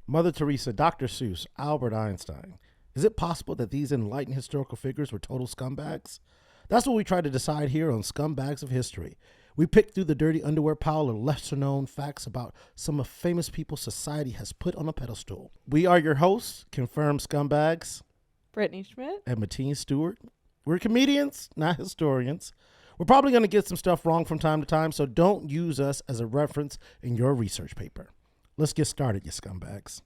Mother Teresa, Dr. Seuss, Albert Einstein. Is it possible that these enlightened historical figures were total scumbags? That's what we try to decide here on Scumbags of History. We pick through the dirty underwear pile of lesser-known facts about some of famous people society has put on a pedestal. We are your hosts, confirmed scumbags, Brittany Schmitt and Mateen Stewart. We're comedians, not historians. We're probably going to get some stuff wrong from time to time, so don't use us as a reference in your research paper. Let's get started, you scumbags.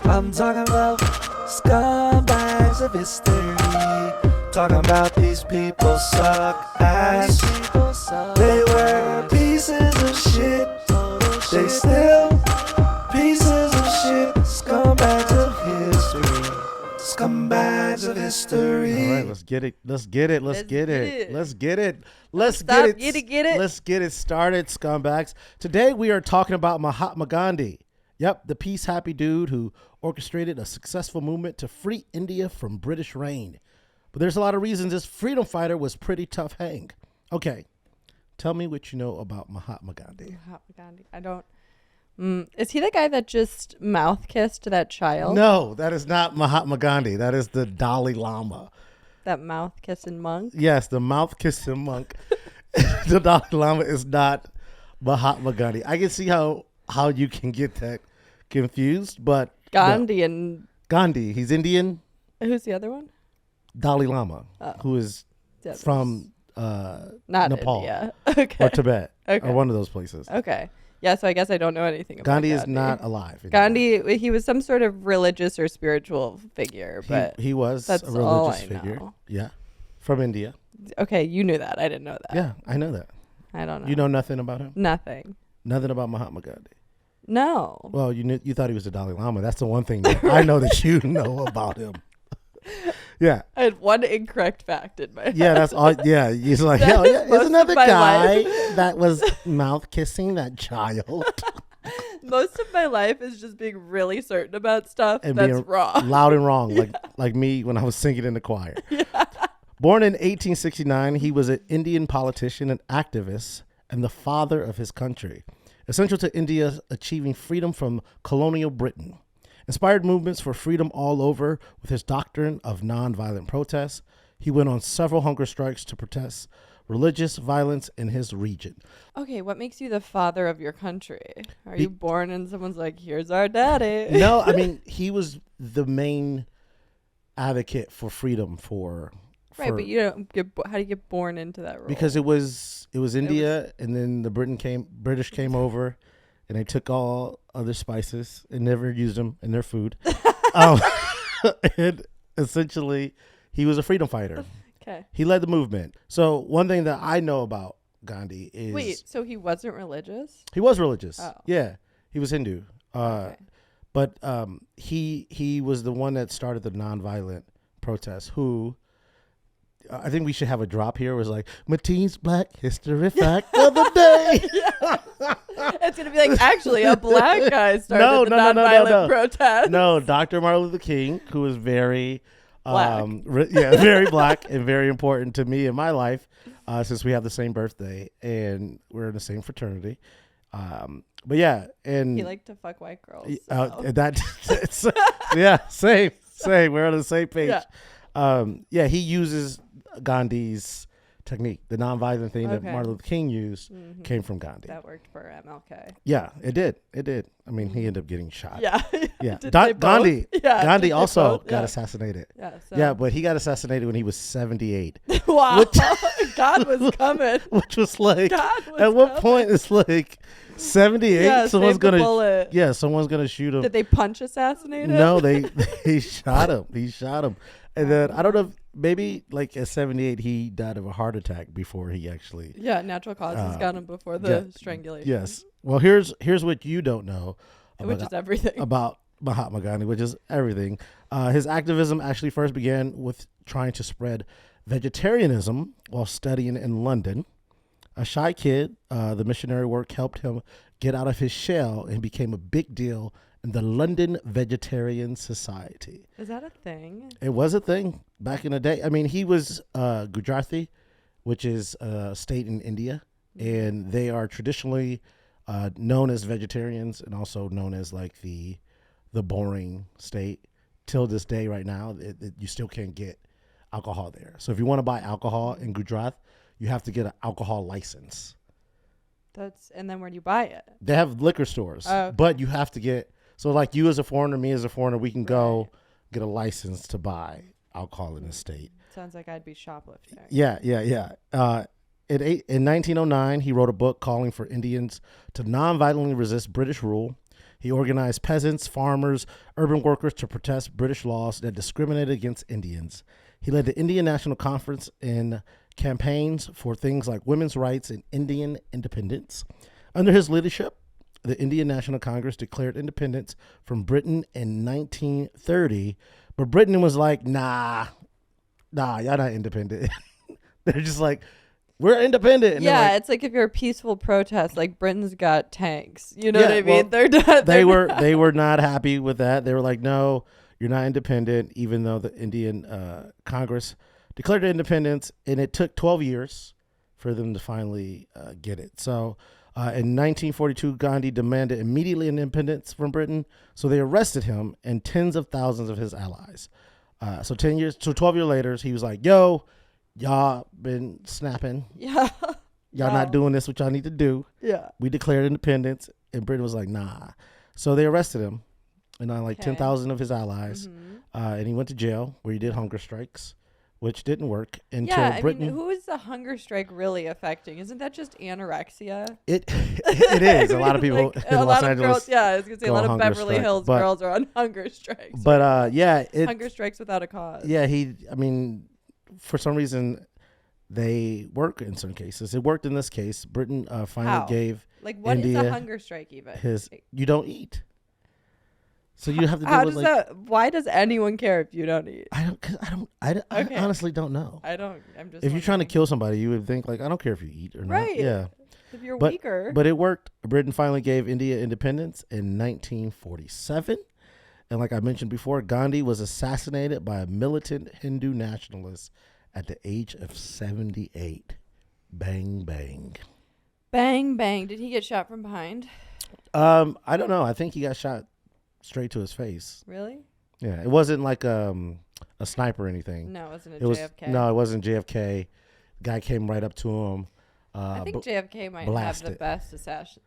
I'm talking about scumbags of history. Talking about these people suck ass. They were pieces of shit. They still pieces of shit. Scumbags of history. Scumbags of history. All right, let's get it. Let's get it. Let's get it. Let's get it. Let's Stop. get it. Get it. Let's get it started, scumbags. Today we are talking about Mahatma Gandhi. Yep, the peace-happy dude who orchestrated a successful movement to free India from British reign. But there's a lot of reasons this freedom fighter was pretty tough hang. Okay, tell me what you know about Mahatma Gandhi. Mahatma Gandhi. I don't. Is he the guy that just mouth kissed that child? No, that is not Mahatma Gandhi. That is the Dalai Lama. That mouth kissing monk? Yes, the mouth kissing monk. The Dalai Lama is not Mahatma Gandhi. I can see how you can get that confused, but Gandhi no. and Gandhi, he's Indian. who's the other one? Dalai Lama, who is from Not Nepal India. Okay. or Tibet Okay. or one of those places. Okay. Yeah, so I guess I don't know anything about Gandhi is not alive anymore. Gandhi, he was some sort of religious or spiritual figure, but He was that's a all religious I figure. know. Yeah, from India. Okay, you knew that. I didn't know that. Yeah, I know that. I don't know. You know nothing about him? Nothing. Nothing about Mahatma Gandhi. No. Well, you thought he was the Dalai Lama. That's the one thing that I know that you know about him. Yeah. I had one incorrect fact in my head. Yeah, that's all. Yeah, he's like, hell yeah, Most is another of my guy life. that was mouth kissing that child Most of my life is just being really certain about stuff and that's being wrong. loud and wrong, like me when I was singing in the choir. Yeah. Born in 1869, he was an Indian politician and activist and the father of his country, essential to India achieving freedom from colonial Britain. Inspired movements for freedom all over with his doctrine of nonviolent protest. He went on several hunger strikes to protest religious violence in his region. Okay, what makes you the father of your country? Are you born and someone's like, here's our daddy? No, I mean, he was the main advocate for freedom for Right, but you don't get. How do you get born into that role? because it was India, and then the British came over, and they took all other spices and never used them in their food. And essentially, he was a freedom fighter. Okay. He led the movement. So one thing that I know about Gandhi is Wait, so he wasn't religious? he was religious. Oh. Yeah, he was Hindu. Okay. But he was the one that started the nonviolent protests. Who I think we should have a drop here. Was like Mateen's Black History Fact of the Day. It's gonna be like actually a black guy started the nonviolent protest. No, Dr. Martin Luther King, who was very Black. very black and very important to me in my life, since we have the same birthday and we're in the same fraternity. But yeah, and He liked to fuck white girls. So. same. We're on the same page. Yeah. He uses Gandhi's technique. The nonviolent thing that Okay. Martin Luther King used came from Gandhi. That worked for MLK. Yeah, it did. I mean, he ended up getting shot. Yeah. Yeah. Did they both? Gandhi. Yeah, Gandhi did they also both? got Yeah. assassinated. Yeah. So. Yeah, but he got assassinated when he was 78. Wow. God was coming. Which was like, God was at what coming. point it's like 78? Yeah, someone's save the gonna, bullet. yeah, someone's gonna shoot him. Did they punch assassinate him? No, they shot him. He shot him, and then I don't know. Maybe like at 78, he died of a heart attack before he actually. Yeah, natural causes got him before the yeah, strangulation. Yes. Well, here's what you don't know Which is everything. about Mahatma Gandhi, which is everything. His activism actually first began with trying to spread vegetarianism while studying in London. A shy kid, the missionary work helped him get out of his shell and became a big deal in the London Vegetarian Society. Is that a thing? It was a thing back in the day. I mean, he was Gujarati, which is a state in India, and they are traditionally known as vegetarians and also known as like the the boring state. Till this day, right now, you still can't get alcohol there. So if you want to buy alcohol in Gujarat, you have to get an alcohol license. And then where do you buy it? They have liquor stores, okay. but you have to get. So like you as a foreigner, me as a foreigner, we can go get a license to buy alcohol in the state. Sounds like I'd be shoplifting. Yeah. In 1909, he wrote a book calling for Indians to nonviolently resist British rule. He organized peasants, farmers, urban workers to protest British laws that discriminated against Indians. He led the Indian National Conference in campaigns for things like women's rights and Indian independence. Under his leadership, the Indian National Congress declared independence from Britain in 1930, but Britain was like, nah, y'all not independent. They're just like, we're independent. And yeah, like, it's like if you're a peaceful protest, like Britain's got tanks. You know what I mean? Well, they're not. They were not happy with that. They were like, no, you're not independent, even though the Indian Congress declared independence, and it took 12 years for them to finally get it. So in 1942, Gandhi demanded immediately independence from Britain, so they arrested him and tens of thousands of his allies. So 12 years later, he was like, yo, y'all been snapping. Yeah. Y'all not doing this, what y'all need to do. Yeah. We declared independence, and Britain was like, nah. So they arrested him, and 10,000 of his allies, and he went to jail where he did hunger strikes, which didn't work until Britain. Who is the hunger strike really affecting? Isn't that just anorexia? It is. A lot of people in Los Angeles. Girls, I was gonna say a lot of Beverly Hills girls are on hunger strikes. But hunger strikes without a cause. Yeah, for some reason, they work in some cases. It worked in this case. Britain finally gave what India is a hunger strike even? You don't eat. So you have to do How does that? Why does anyone care if you don't eat? I honestly don't know. I'm just. If you're trying to kill somebody, you would think like, I don't care if you eat or not. Right. Yeah. If you're weaker. But it worked. Britain finally gave India independence in 1947. And like I mentioned before, Gandhi was assassinated by a militant Hindu nationalist at the age of 78. Bang, bang. Bang, bang. Did he get shot from behind? I don't know. I think he got shot straight to his face. Really? Yeah. It wasn't like a sniper or anything. No, it wasn't JFK. No, it wasn't JFK. Guy came right up to him. I think JFK might have the best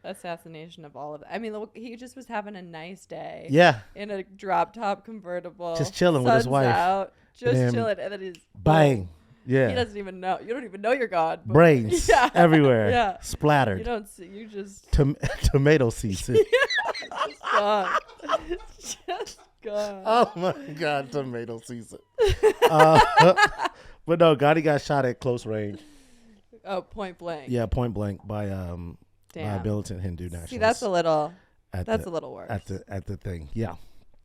assassination of all of them. I mean, look, he just was having a nice day. Yeah. In a drop top convertible. Just chilling with his wife. Out, just chilling. And then he's bang. Yeah. He doesn't even know. You don't even know you're God. Brains everywhere. Yeah. Splattered. You don't see. You just. Tomato season. Just gone. Just gone. Oh my God, tomato season. But no, Gandhi got shot at close range. Oh, point blank. Yeah, point blank by a militant Hindu nationalist. See, that's a little worse. At the thing. Yeah.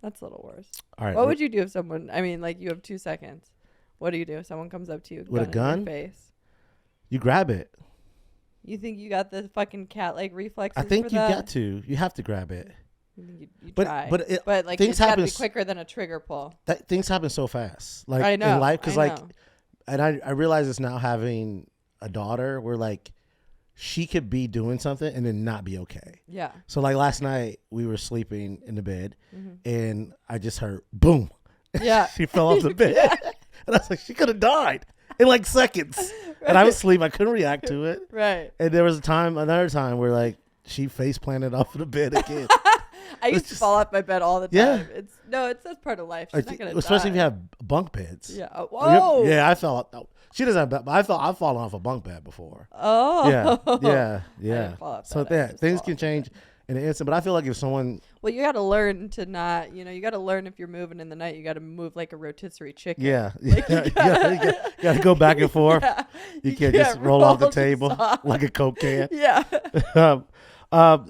That's a little worse. All right. What would you do if someone? I mean, like you have 2 seconds. What do you do if someone comes up to you with a gun? In your face? You grab it. You think you got the fucking cat-like reflexes? I think for that? got to. You have to grab it. You but try. But like things it's got to happen be quicker than a trigger pull. Things happen so fast. Like I know, in life, because and I realize it's now having a daughter where like she could be doing something and then not be okay. Yeah. So like last night we were sleeping in the bed and I just heard boom. Yeah. She fell off the bed. And I was like, she could have died in like seconds. Right. And I was asleep. I couldn't react to it. Right. And there was another time where like she face planted off of the bed again. I used to fall off my bed all the time. Yeah. That's part of life. She's not gonna especially die. if you have bunk beds. Yeah. Whoa. Yeah, I fell off. She doesn't have bed, but I've fallen off a bunk bed before. Oh. Yeah. So things can change in an instant. But I feel like if someone... Well, you got to learn to not, you got to learn if you're moving in the night, you got to move like a rotisserie chicken. Yeah. Like you got to go back and forth. Yeah. You can't just roll off the table like a Coke can. Yeah.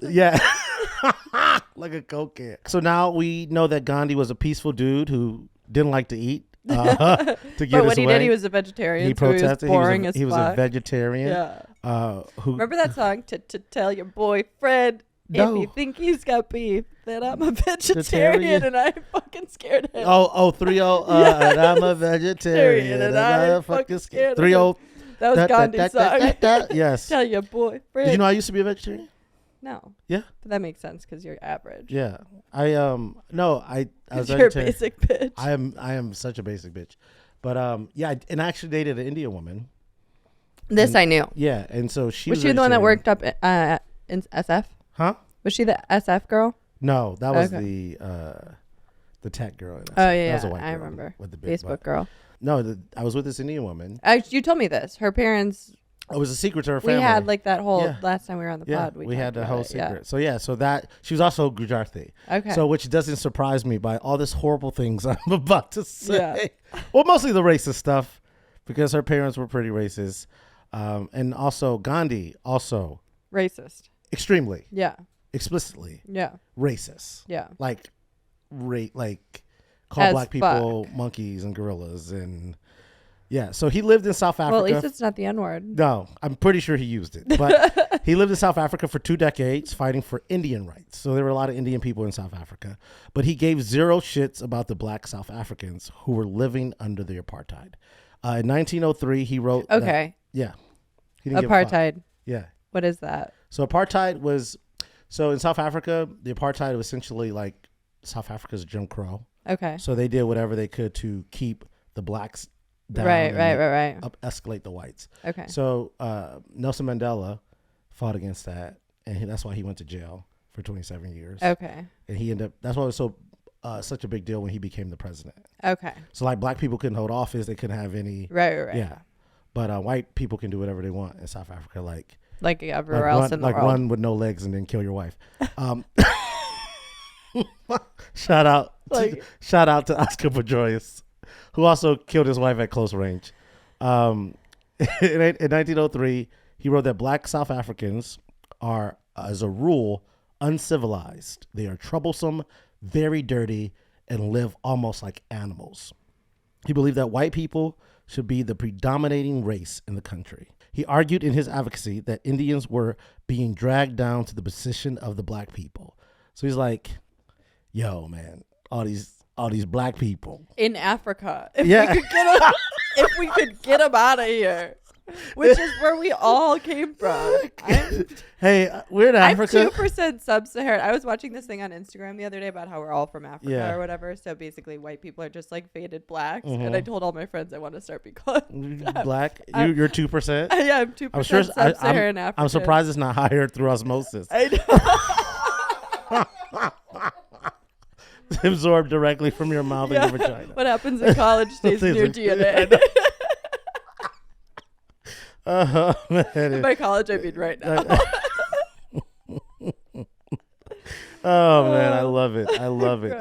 Yeah. Like a Coke can. So now we know that Gandhi was a peaceful dude who didn't like to eat. To get but when he did, he was a vegetarian. He protested. He was boring he was a vegetarian. Yeah. Who remember that song? To tell your boyfriend if you think he's got beef, then I'm a vegetarian and I'm fucking scared of him. 3-0. And I'm a vegetarian and I'm fucking scared. 3-0. That was Gandhi's song. Yes. Tell your boyfriend. Did you know I used to be a vegetarian? No. Yeah. But that makes sense because you're average. Yeah. I was You're a vegetarian. basic bitch. I am such a basic bitch. But yeah, and I actually dated an Indian woman. This I knew. Yeah, and so she Was she the one that vegetarian. worked up in SF? Huh? Was she the SF girl? No, that was Okay. the tech girl. In Oh SF. yeah, That was a white I girl remember. with the big Facebook butt. girl. No, I was with this Indian woman. You told me this. Her parents. It was a secret to her family. We had like that whole Yeah. last time we were on the yeah, pod. we had talked the about whole it, secret. So yeah, so that she was also Gujarati. Okay. So which doesn't surprise me by all this horrible things I'm about to say. Yeah. Well, mostly the racist stuff because her parents were pretty racist, and also Gandhi also Racist. extremely, Yeah. explicitly Yeah. racist. Yeah. Like call As black people monkeys and gorillas and yeah. So he lived in South Africa. Well, at least it's not the N word. No, I'm pretty sure he used it. But he lived in South Africa for 2 decades fighting for Indian rights. So there were a lot of Indian people in South Africa. But he gave zero shits about the black South Africans who were living under the apartheid. In 1903, he wrote... Okay. Yeah. He didn't give a fuck. Apartheid. Yeah. What is that? So apartheid was... So in South Africa, the apartheid was essentially like South Africa's Jim Crow. Okay. So they did whatever they could to keep the blacks down. Right. and escalate the whites. Okay. So Nelson Mandela fought against that, and that's why he went to jail for 27 years. Okay. And he ended up. That's why it was so such a big deal when he became the president. Okay. So like black people couldn't hold office; they couldn't have any. Right. Yeah, but white people can do whatever they want in South Africa, like everywhere else in the world. run with no legs and then kill your wife. Shout out to Oscar Pistorius, who also killed his wife at close range. In 1903, he wrote that black South Africans are, as a rule, uncivilized. They are troublesome, very dirty, and live almost like animals. He believed that white people should be the predominating race in the country. He argued in his advocacy that Indians were being dragged down to the position of the black people. So he's like, yo, man, all these black people in Africa. Yeah. If we could get them out of here, which is where we all came from. Hey, we're in Africa. I'm 2% sub-Saharan. I was watching this thing on Instagram the other day about how we're all from Africa or whatever. So basically, white people are just like faded blacks. Mm-hmm. And I told all my friends I want to start becoming black. You're 2%. Yeah, I'm 2% I'm sure. sub-Saharan African. I'm surprised it's not higher through osmosis. I know. Absorbed directly from your mouth and your vagina. What happens in college stays in your DNA. Man. By college, I mean right now. Oh man, I love it. I love it.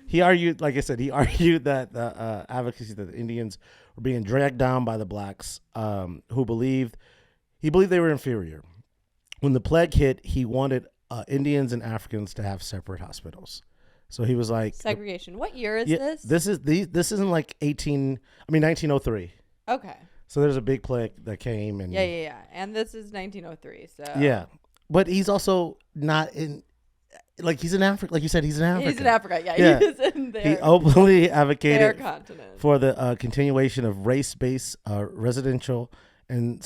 He argued, like I said, that the advocacy that the Indians were being dragged down by the blacks, who believed they were inferior. When the plague hit, he wanted Indians and Africans to have separate hospitals. So he was like segregation. What year is this? This isn't like 1903. Okay. So there's a big plague that came and yeah. And this is 1903. So yeah, but he's also not in. Like he's in Africa, like you said, he's in Africa. He's in Africa, yeah. He's in there. He openly advocated continent for the continuation of race-based residential and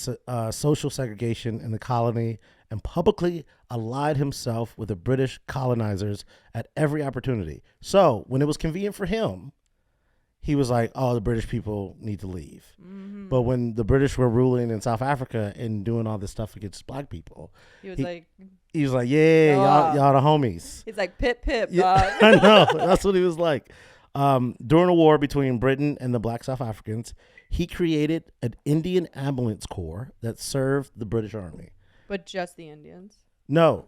social segregation in the colony, and publicly allied himself with the British colonizers at every opportunity. So when it was convenient for him, he was like, "Oh, the British people need to leave." Mm-hmm. But when the British were ruling in South Africa and doing all this stuff against black people, he was like, "Yeah, y'all the homies." He's like, "Pip, yeah, I know. That's what he was like. During a war between Britain and the black South Africans, he created an Indian ambulance corps that served the British Army. But just the Indians? No.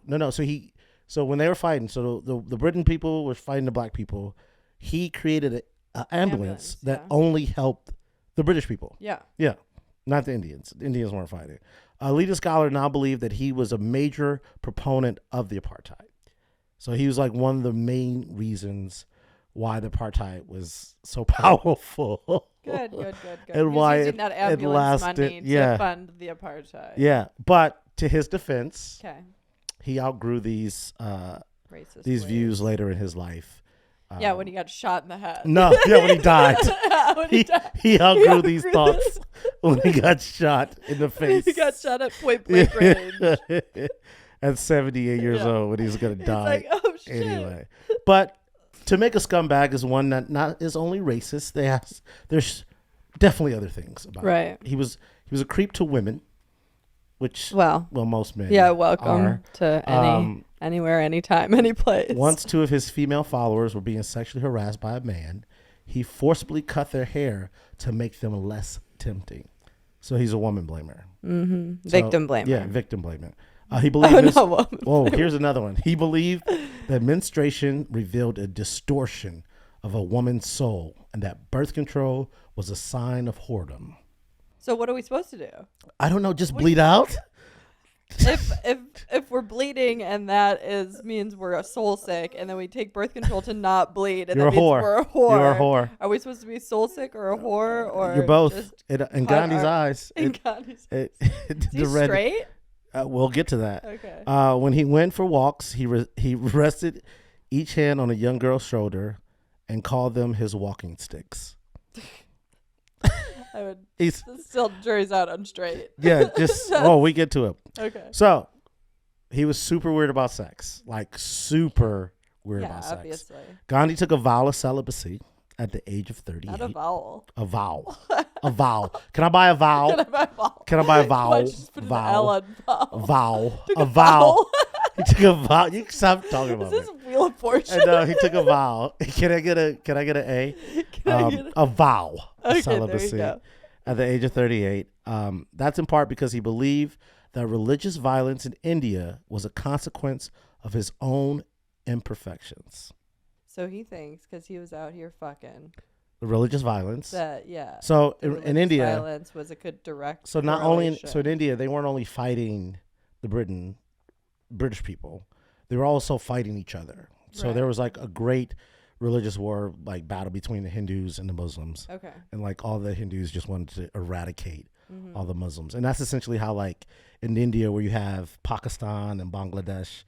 So when they were fighting, so the Britain people were fighting the black people. He created an ambulance that only helped the British people. Yeah. Yeah. Not the Indians. The Indians weren't fighting. A leading scholar now believed that he was a major proponent of the apartheid. So he was like one of the main reasons why the apartheid was so powerful. Good. And why using that ambulance money to fund the apartheid. Yeah. But to his defense, he outgrew these views later in his life. When he got shot in the head. No, when he died. He outgrew these thoughts when he got shot in the face. He got shot at point blank range. at 78 years Yeah. old when he's gonna He's die like, oh shit. anyway. But to make a scumbag is one that not is only racist. There's definitely other things about Right. it. He was a creep to women, which Well, most men welcome are. to anywhere, anytime, any place. Once 2 of his female followers were being sexually harassed by a man, he forcibly cut their hair to make them less tempting. So he's a woman blamer. Mm-hmm. So, Victim blamer. Yeah, victim blamer. He believed. Woman Here's another one. He believed that menstruation revealed a distortion of a woman's soul, and that birth control was a sign of whoredom. So what are we supposed to do? I don't know. Just bleed out. if we're bleeding and that means we're soul sick, and then we take birth control to not bleed, and You're that means a whore. we're a whore. You're a whore. Are we supposed to be soul sick or a whore, or You're both. just In Gandhi's eyes. in Gandhi's? Is Is he straight? We'll get to that. Okay. When he went for walks, he rested each hand on a young girl's shoulder and called them his walking sticks. I would. He's Still jury's out on straight. yeah. We get to it. Okay. So he was super weird about sex, like super weird about sex. Obviously. Gandhi took a vow of celibacy at the age of 38. Not a vowel. A vow. A vow. Can I buy a vow? Can I buy a vowel? Can I buy a vowel? Why'd you just put an L on vowel? A vow. Took A vow. vowel? He took a vow. You stop talking about Is me. this Wheel of Fortune? And he took a vow. Can I get an A? Can I get a- A vow of Okay, celibacy there you go. at the age of 38. That's in part because he believed that religious violence in India was a consequence of his own imperfections. So he thinks because he was out here fucking The religious violence. that So the in religious India, violence was a good direct. so not only in correlation. India, they weren't only fighting the British people, they were also fighting each other. So Right. there was like a great religious war, like battle between the Hindus and the Muslims. Okay. And like all the Hindus just wanted to eradicate Mhm. all the Muslims. And that's essentially how, like in India, where you have Pakistan and Bangladesh,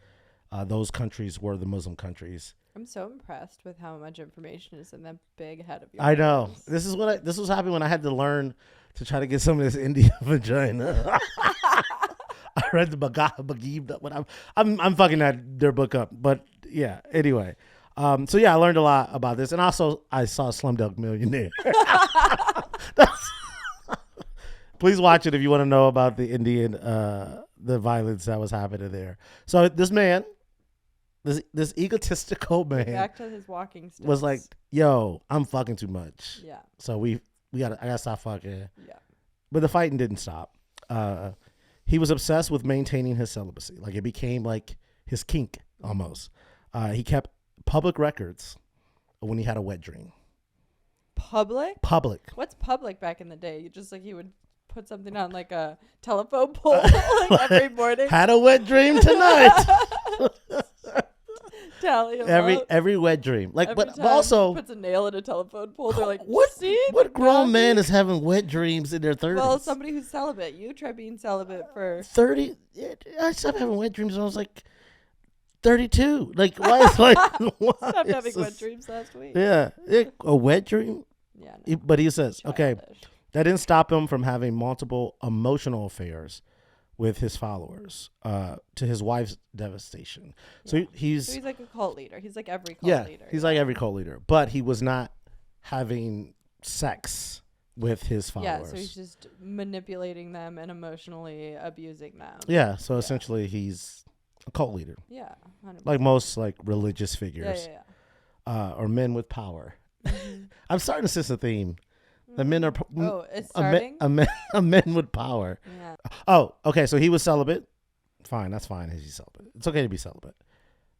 those countries were the Muslim countries. I'm so impressed with how much information is in that big head of yours. I know. This was happening when I had to learn to try to get some of this Indian vagina. I read the Bhagavad Gita when I'm fucking their book up. But yeah, anyway. So yeah, I learned a lot about this. And also I saw Slumdog Millionaire. Please watch it if you want to know about the Indian the violence that was happening there. So this man, this egotistical man, Back to his walking sticks. was like, yo, I'm fucking too much. Yeah. So I gotta stop fucking. Yeah. But the fighting didn't stop. He was obsessed with maintaining his celibacy. Like it became like his kink almost. He kept public records when he had a wet dream. Public? Public. What's public back in the day? You just like he would put something on like a telephone pole like every morning. Had a wet dream tonight. Tally him up. every wet dream. Like Every but time also he puts a nail in a telephone pole. They're like, what see? what grown man Gandhi?" is having wet dreams in their 30s? Well, somebody who's celibate. You try being celibate for 30. I stopped having wet dreams when I was like 32. Like why is like why stopped is having wet this- dreams last week. Yeah, a wet dream. Yeah. But he says, okay, Childish. that didn't stop him from having multiple emotional affairs with his followers, to his wife's devastation. So Yeah. he's So he's like a cult leader. He's like every cult leader. he's like every cult leader, but he was not having sex with his Yeah, followers. so he's just manipulating them and emotionally abusing them. Yeah, so Yeah. essentially he's a cult leader, Yeah. 100%. like most like religious yeah, figures, yeah, or men with power. yeah. Mhm. I'm starting to sense a theme. The men are Oh, it's a, starting? a men with power. Yeah. Oh, okay. So he was celibate. Fine, that's fine. He's celibate. It's okay to be celibate.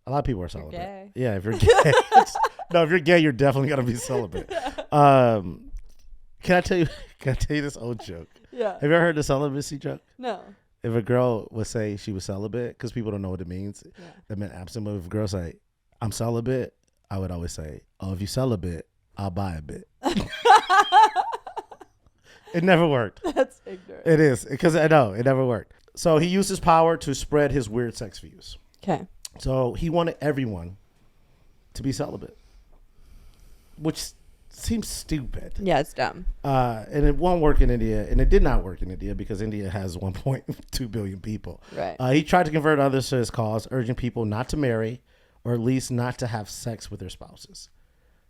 A lot of people are You're celibate. gay. Yeah, if you're gay, no, if you're gay, you're definitely gonna be celibate. Can I tell you? Can I tell you this old joke? Yeah. Have you ever heard the celibacy joke? No. If a girl would say she was celibate, because people don't know what it means, Yeah. that meant absent. But if a girl say, "I'm celibate," I would always say, "Oh, if you celibate, I'll buy a bit." It never worked. That's ignorant. It is, because I know it never worked. So he used his power to spread his weird sex views. Okay. So he wanted everyone to be celibate, which seems stupid. Yeah, it's dumb. And it won't work in India, and it did not work in India because India has 1.2 billion people. Right. He tried to convert others to his cause, urging people not to marry or at least not to have sex with their spouses.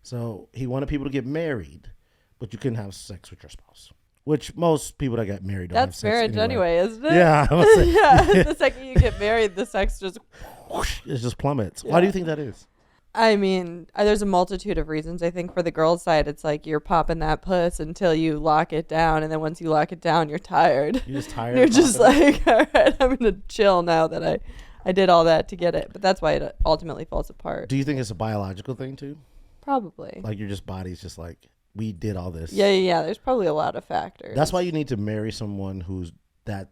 So he wanted people to get married, but you couldn't have sex with your spouse. Which most people that get married don't have sex marriage anyway, isn't it? Yeah. Yeah. The second you get married, the sex just Whoosh, it just plummets. Yeah. Why do you think that is? I mean, there's a multitude of reasons. I think for the girls' side, it's like you're popping that puss until you lock it down. And then once you lock it down, you're tired. You're just tired. You're just like, all right, I'm going to chill now that I did all that to get it. But that's why it ultimately falls apart. Do you think it's a biological thing too? Probably. Like your body's just like, we did all this. Yeah. There's probably a lot of factors. That's why you need to marry someone who's that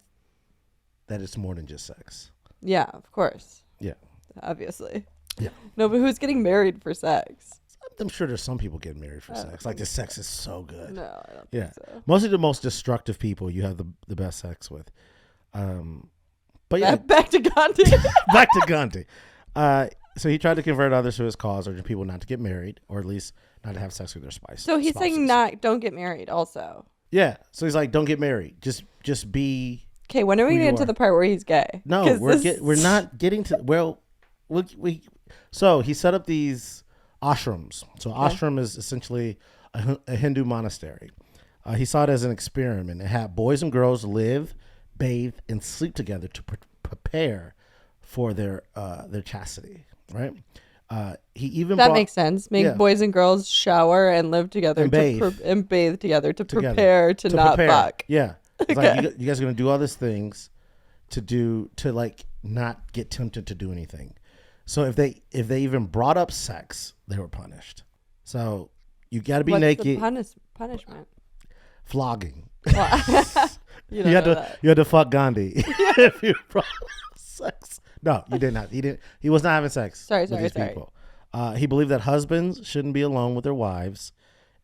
it's more than just sex. Yeah, of course. Yeah. Obviously. Yeah. No, but who's getting married for sex? I'm sure there's some people getting married for sex. Like the sex is so good. No, I don't Yeah. think so. Mostly the most destructive people you have the best sex with. But yeah, Back to Gandhi. back to Gandhi. So he tried to convert others to his cause, urging people not to get married or at least not to have sex with their spouses. So he's saying don't get married also. Yeah. So he's like, don't get married. Just be. Okay, when are we Who going you to get to are. the part where he's gay? No, 'Cause we're not getting to. Well, so he set up these ashrams. So ashram is essentially a Hindu monastery. He saw it as an experiment. It had boys and girls live, bathe, and sleep together to prepare for their chastity. Right. He even that makes sense. Make boys and girls shower and live together And bathe. and bathe together to prepare to not fuck. Yeah. It's like you guys are gonna do all these things to like not get tempted to do anything. So if they even brought up sex, they were punished. So you got to be What's naked. the punishment? Flogging. You You had to fuck Gandhi if you brought up sex. No, you did not. He was not having sex. Sorry. People. He believed that husbands shouldn't be alone with their wives,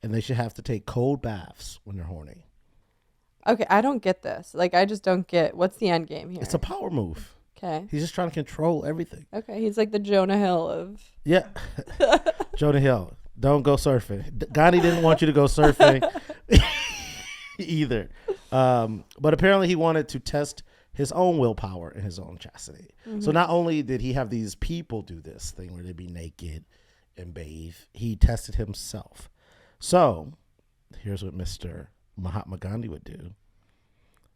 and they should have to take cold baths when they're horny. Okay, I don't get this. Like, I just don't get what's the end game here. It's a power move. Okay. He's just trying to control everything. Okay, he's like the Jonah Hill of. Yeah. Jonah Hill. Don't go surfing. Gandhi didn't want you to go surfing either. But apparently he wanted to test his own willpower and his own chastity. Mm-hmm. So not only did he have these people do this thing where they'd be naked and bathe, he tested himself. So here's what Mr. Mahatma Gandhi would do.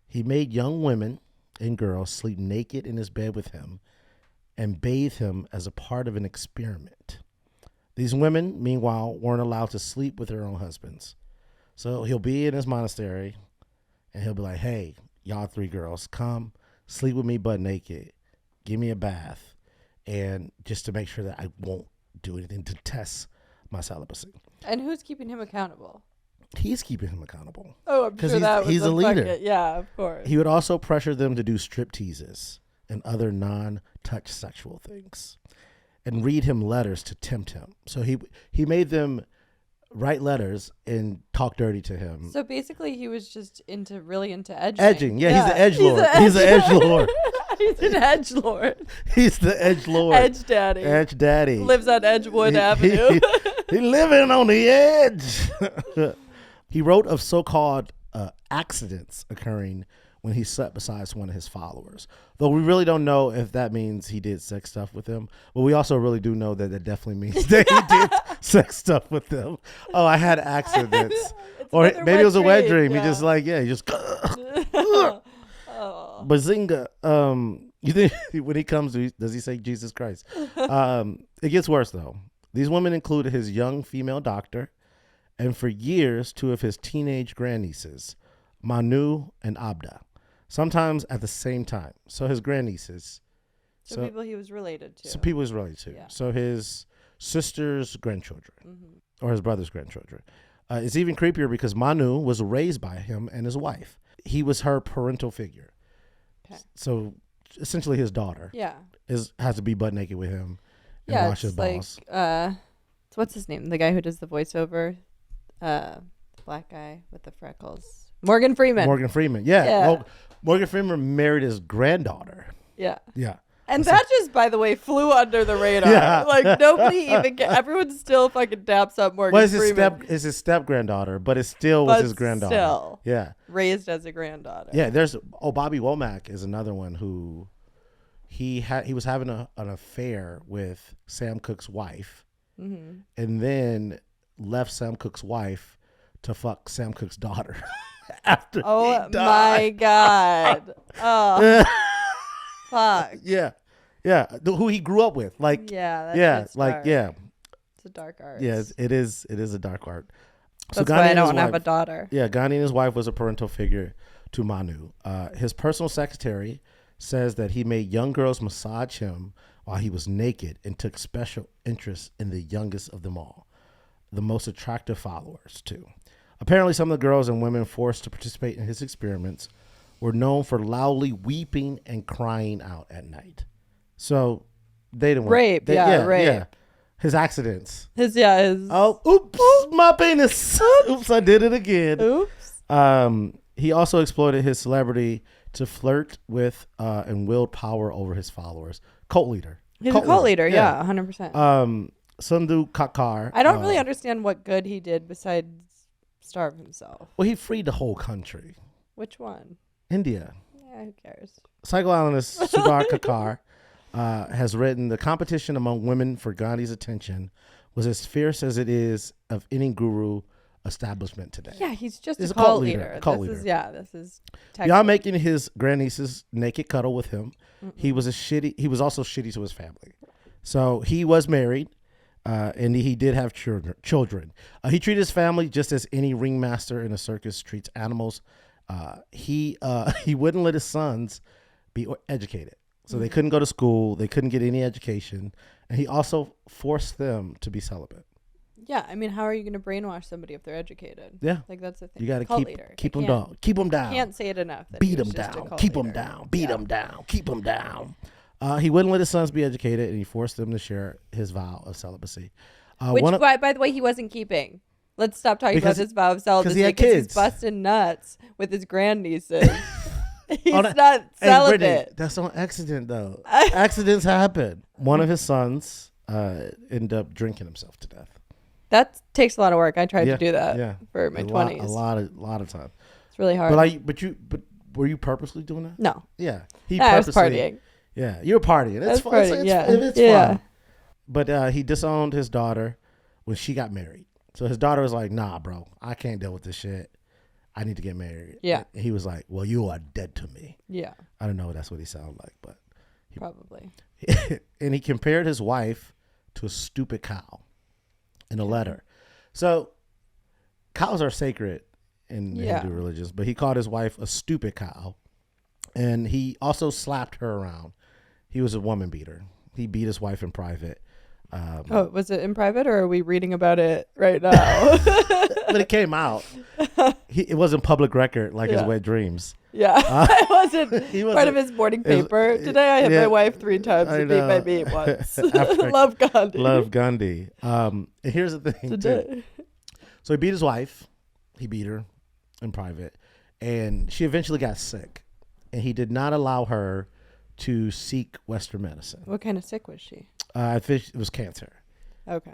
He made young women and girls sleep naked in his bed with him and bathe him as a part of an experiment. These women, meanwhile, weren't allowed to sleep with their own husbands. So he'll be in his monastery and he'll be like, hey, y'all three girls, come sleep with me butt naked. Give me a bath. And just to make sure that I won't do anything to test my celibacy. And who's keeping him accountable? He's keeping him accountable. Oh, I'm sure that was he's a leader. Yeah, of course. He would also pressure them to do strip teases and other non-touch sexual things and read him letters to tempt him. So he made them write letters and talk dirty to him. So basically he was just really into edging. Edging. Yeah, he's the edgelord. He's the edgelord. He's an edgelord. He's the edgelord. Edge daddy. Edge daddy. Lives on Edgewood Avenue. He living on the edge. He wrote of so-called accidents occurring when he slept beside one of his followers. Though we really don't know if that means he did sex stuff with them. But we also really do know that definitely means that he did sex stuff with them. Oh, I had accidents. Or maybe it was a wet dream. Yeah. He just he just... Oh. Bazinga. You think when he comes, does he say Jesus Christ? It gets worse, though. These women included his young female doctor, and for years, two of his teenage grandnieces, Manu and Abda, sometimes at the same time. So his grandnieces. So people he was related to. So people he was related to. Yeah. So his sister's grandchildren, or his brother's grandchildren. It's even creepier because Manu was raised by him and his wife. He was her parental figure. Okay. So essentially his daughter has to be butt naked with him and wash his balls. So what's his name? The guy who does the voiceover? The black guy with the freckles. Morgan Freeman. Yeah. Well, Morgan Freeman married his granddaughter. Yeah. Yeah. And that just, by the way, flew under the radar. Yeah. Like, nobody even everyone still fucking daps up Morgan Well, Freeman. it's his step granddaughter, but it still was his granddaughter. Still. Yeah. Raised as a granddaughter. Yeah, Bobby Womack is another one who he was having an affair with Sam Cooke's wife, and then left Sam Cooke's wife to fuck Sam Cooke's daughter after he died. My God. Oh. Fuck. Yeah. Who he grew up with, like That's dark. It's a dark art. Yeah, it is a dark art. That's why I don't want to have a daughter. Yeah, Gandhi and his wife was a parental figure to Manu. His personal secretary says that he made young girls massage him while he was naked and took special interest in the youngest of them all, the most attractive followers too. Apparently, some of the girls and women forced to participate in his experiments were known for loudly weeping and crying out at night. So they didn't rape. Rape. Yeah. His accidents. His. Oh, oops, my penis. Oops, I did it again. Oops. He also exploited his celebrity to flirt with and wield power over his followers. Cult leader. He's a cult leader. Yeah, 100%. Sundhu Kakar. I don't really understand what good he did besides starve himself. Well, he freed the whole country. Which one? India. Yeah, who cares? Psychoanalyst Sundar Kakar has written, the competition among women for Gandhi's attention was as fierce as it is of any guru establishment today. Yeah, he's just He's a cult leader. This is beyond making his grandnieces naked cuddle with him. He was also shitty to his family. So he was married, and he did have children. He treated his family just as any ringmaster in a circus treats animals. He wouldn't let his sons be educated. So they couldn't go to school. They couldn't get any education. And he also forced them to be celibate. Yeah, I mean, how are you going to brainwash somebody if they're educated? Yeah. Like, that's the thing. You got to keep them down. Keep them down. Can't say it enough. Beat them down. Keep them down. Beat them down. Keep them down. He wouldn't let his sons be educated, and he forced them to share his vow of celibacy. Which, by the way, he wasn't keeping. Let's stop talking about his vow of celibacy. Because he had kids. He's busting nuts with his grandnieces. He's not celibate. Brittany, that's on accident, though. Accidents happen. One of his sons ended up drinking himself to death. That takes a lot of work. I tried to do that for my 20s. A lot of time. It's really hard. But were you purposely doing that? No. Yeah. I was partying. Yeah, you were partying. It's fun. It's fun. But he disowned his daughter when she got married. So his daughter was like, "Nah, bro, I can't deal with this shit. I need to get married." Yeah. And he was like, "Well, you are dead to me." Yeah. I don't know if that's what he sounded like, but probably. And he compared his wife to a stupid cow in a letter. So cows are sacred in Hindu religions, but he called his wife a stupid cow. And he also slapped her around. He was a woman beater. He beat his wife in private. Was it in private, or are we reading about it right now? But it came out. It wasn't public record like his wet dreams. Yeah, it wasn't part of his morning paper. Today I hit my wife 3 times and beat my meat once. Love Gandhi. Love Gandhi. And here's the thing, too. So he beat his wife. He beat her in private. And she eventually got sick. And he did not allow her to seek Western medicine. What kind of sick was she? I think it was cancer. Okay.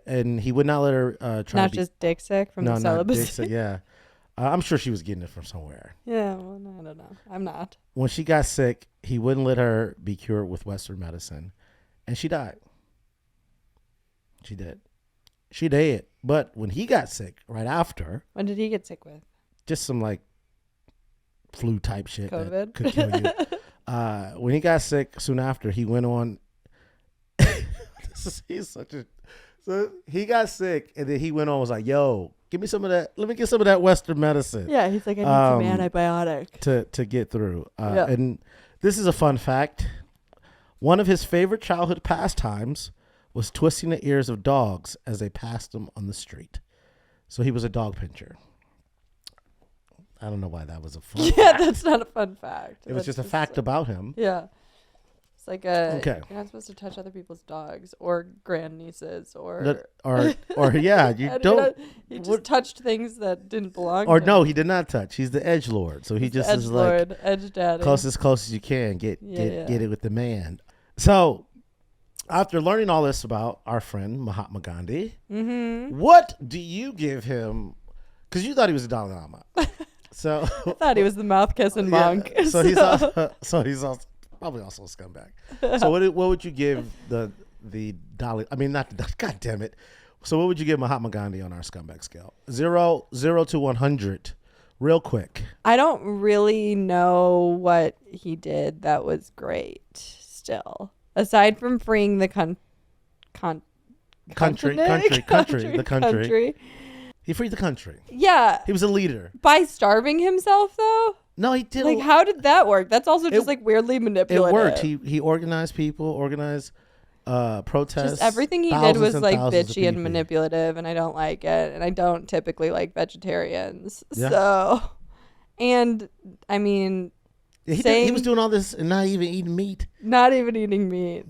And he would not let her try. Not just dick sick from the celibacy. Not dick sick, yeah. I'm sure she was getting it from somewhere. Yeah, well, I don't know. I'm not. When she got sick, he wouldn't let her be cured with Western medicine, and she died. She did. But when he got sick, right after. When did he get sick with? Just some like flu type shit. COVID. That could kill you. When he got sick, soon after, he went on. So he got sick, and then he went on. Was like, "Yo, give me some of that. Let me get some of that Western medicine." Yeah, he's like, "I need some antibiotic to get through." And this is a fun fact. One of his favorite childhood pastimes was twisting the ears of dogs as they passed him on the street. So he was a dog pincher. I don't know why that was a fun fact. That's not a fun fact. It was just a fact about him. Yeah. It's like you're not supposed to touch other people's dogs or grandnieces or yeah, you don't. He just touched things that didn't belong or to no, him. He did not touch. He's the edgelord. So he just is like edge daddy. close as you can. Get it with the man. So, after learning all this about our friend Mahatma Gandhi, Mm-hmm. what do you give him? Because you thought he was a Dalai Lama. So I thought he was the mouth kissing monk. So he's also probably also a scumbag. So what would you give the Dalai? I mean, not the God damn it. So what would you give Mahatma Gandhi on our scumbag scale? 0 to 100, real quick. I don't really know what he did that was great. Still, aside from freeing the country. He freed the country. Yeah. He was a leader. By starving himself, though? No, he did. Like, how did that work? That's also just, weirdly manipulative. It worked. He organized people, organized protests. Just everything he did was, bitchy and manipulative, and I don't like it. And I don't typically like vegetarians. Yeah. So, and, I mean... he was doing all this and not even eating meat. Not even eating meat.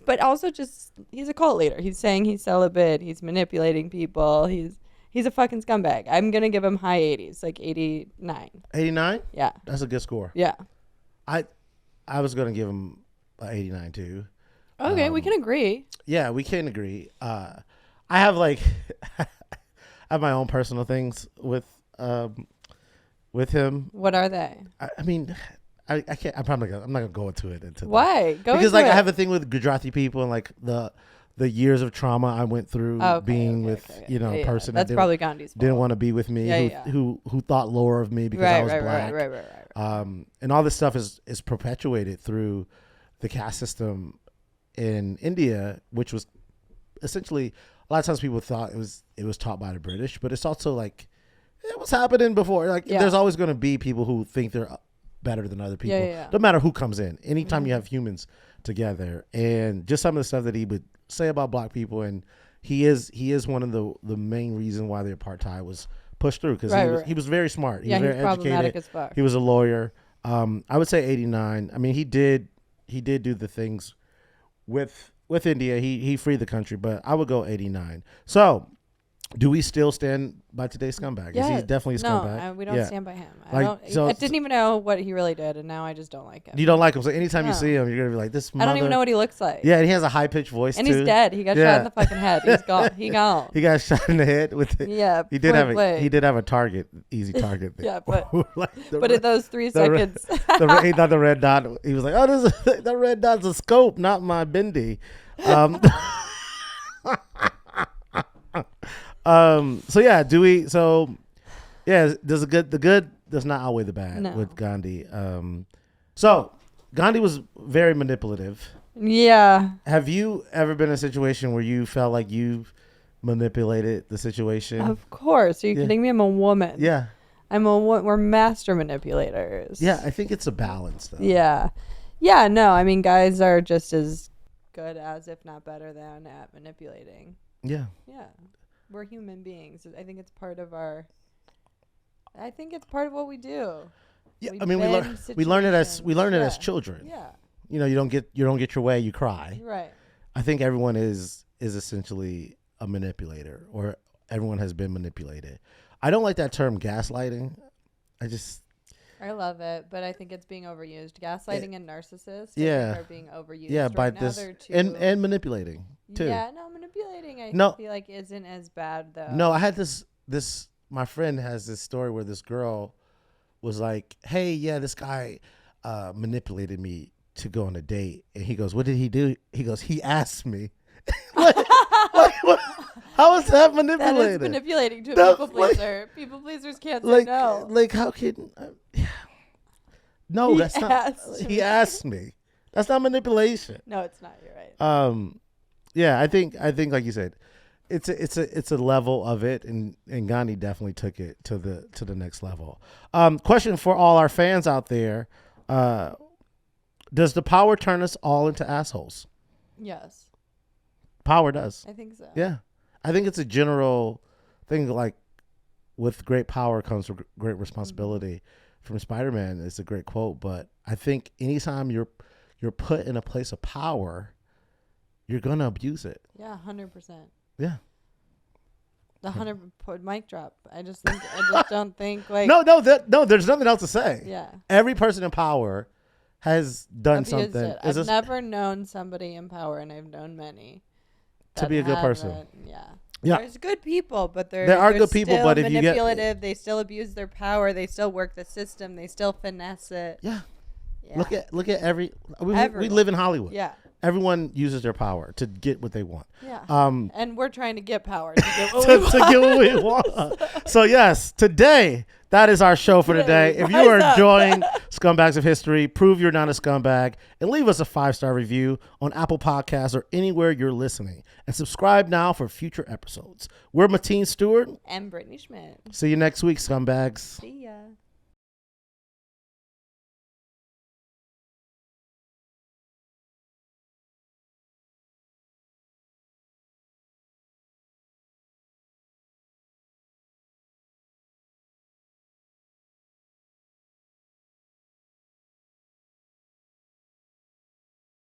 But also just, he's a cult leader. He's saying he's celibate. He's manipulating people. He's a fucking scumbag. I'm going to give him high 80s, like 89. 89? Yeah. That's a good score. Yeah. I was going to give him 89 too. Okay, we can agree. Yeah, we can agree. I have I have my own personal things with him. What are they? I mean, I can't. I'm not gonna go into it. Why? Because I have a thing with Gujarati people and the years of trauma I went through being with a person that's probably Gandhi's fault. Didn't want to be with me. Who thought lower of me because I was black. Right. And all this stuff is perpetuated through the caste system in India, which was essentially a lot of times people thought it was taught by the British, but it's also it was happening before. There's always going to be people who think they're better than other people. No matter who comes in. Anytime you have humans together, and just some of the stuff that he would say about black people, and he is one of the main reason why the apartheid was pushed through, because he was very smart. He was very educated. As fuck. He was a lawyer. I would say 89. I mean, he did do the things with India. He freed the country, but I would go 89. So, do we still stand by today's scumbag? Yes. Is he definitely a scumbag? No, we don't stand by him. I didn't even know what he really did, and now I just don't like him. You don't like him, so anytime you see him, you're gonna be like, "This." I don't even know what he looks like. Yeah, and he has a high pitched voice and too. He's dead. He got shot in the fucking head. He's gone. He gone. He got shot in the head with it. Yeah, he did have a target, easy target. Yeah, but in those 3 seconds, he thought the red dot. He was like, "Oh, that red dot's a scope, not my bindi." So yeah, does the good does not outweigh the bad with Gandhi. So Gandhi was very manipulative. Yeah. Have you ever been in a situation where you felt like you manipulated the situation? Of course. Are you kidding me? I'm a woman. Yeah. We're master manipulators. Yeah, I think it's a balance though. Yeah. Yeah, no, I mean guys are just as good as, if not better than, at manipulating. Yeah. Yeah. We're human beings. I think it's part of what we do. Yeah, I mean we learn it as children. Yeah. You don't get your way, you cry. Right. I think everyone is essentially a manipulator, or everyone has been manipulated. I don't like that term gaslighting. I love it, but I think it's being overused. Gaslighting and narcissists are being overused. Yeah, by now this and manipulating too. Yeah, no, manipulating I feel like isn't as bad though. No, I had this my friend has this story where this girl was like, "Hey, yeah, this guy manipulated me to go on a date." And he goes, "What did he do?" He goes, "He asked me." What? How is that manipulating? That is manipulating to a people pleaser. People pleasers can't say no. How can? No, that's not. He asked me. That's not manipulation. No, it's not. You're right. Yeah, I think like you said, it's a level of it, and Gandhi definitely took it to the next level. Question for all our fans out there: does the power turn us all into assholes? Yes. Power does. I think so. Yeah. I think it's a general thing, like with great power comes great responsibility. Mm-hmm. From Spider-Man, it's a great quote, but I think anytime you're put in a place of power, you're going to abuse it. Yeah, 100%. Yeah. The 100 mic drop. I just don't think like No, there's nothing else to say. Yeah. Every person in power has done Abused something. it. I've never known somebody in power, and I've known many to be a good person. Yeah. Yeah. There's good people, but there are good people, but if you get manipulative, they still abuse their power. They still work the system. They still finesse it. Yeah. Yeah. Look at we live in Hollywood. Yeah. Everyone uses their power to get what they want. Yeah. And we're trying to get power to get what to get what we want. So yes, today that is our show for today. If you are enjoying Scumbags of History, prove you're not a scumbag and leave us a 5-star review on Apple Podcasts or anywhere you're listening. And subscribe now for future episodes. We're Mateen, Stewart. And Brittany Schmitt. See you next week, scumbags. See ya.